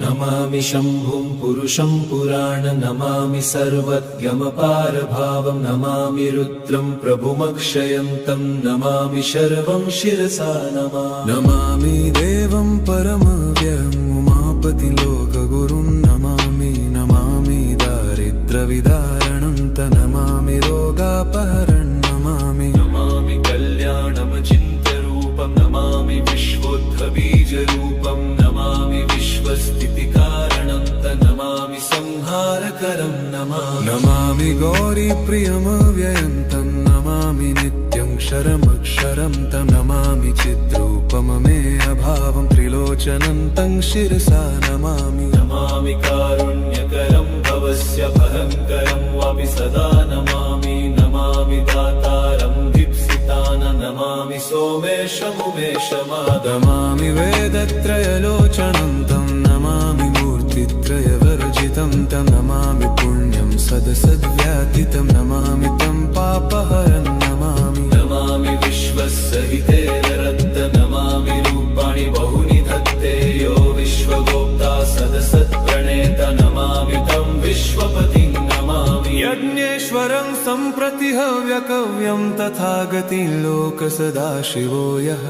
नमामि शम्भुं पुरुषं पुराण नमामि सर्वज्ञमपारभावं नमामि रुद्रं प्रभुमक्षयन्तं नमामि शर्वं शिरसा नमामि देवं परमव्ययम् उमापति लोकगुरुं नमामि दारिद्र्यविदारणं नमामि रोगापहरणं नमामि कल्याणमचिन्त्यरूपं नमामि विश्वोत्थबीजरूपं नमामि विश्वस्थितिकारणं नमामि संहारकरं नमामि गौरीप्रियमव्ययं नमामि नित्यं क्षरमक्षरं नमामि चिद्रूपममेयभावं त्रिलोचनं तं शिरसा नमामि कारुण्यकरं भवस्य भयङ्करं वापि सदा नमामि दातारं दीप्सितान नमामि सोमेशमुमेशमादमामि वेदत्रयलोचनं तं नमामि मूर्तित्रयवर्जितं तं नमामि पुण्यं सदसद्व्यातितं नमामि तं पापहरं नमामि विश्वसहिते रद्द नमामि रूपाणि बहुनि धत्ते यो विश्वगोप्ता सदसत्प्रणेत नमामि तं विश्वपतिं नमामि यज्ञेश्वरं सम्प्रति हव्यकव्यं तथागतिं लोकसदाशिवो यः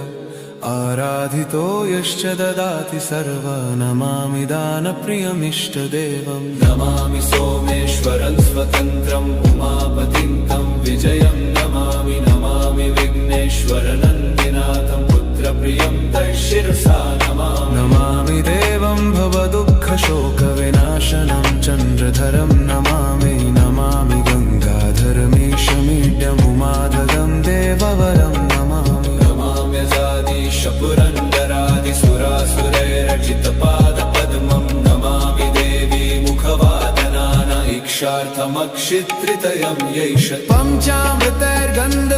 आराधितो यश्च ददाति सर्वा नमामि दानप्रियमिष्टदेवं नमामि सोमेश्वरं स्वतन्त्रम् उमापतिं तं विजयं नमामि विघ्नेश्वरनन्दिनाथं पुत्रप्रियं शिरसा नमामि देवं भवदुःखशोकविनाशनं चन्द्रधरं नमामि गङ्गाधरमीशमीड्यम् उमाधरं देववरं पुरन्दरादिसुरासुरैरचितपादपद्मं नमामि देवी मुखवादनान इक्षार्थमक्षित्रितयं यैष पञ्चामृतैर्गन्ध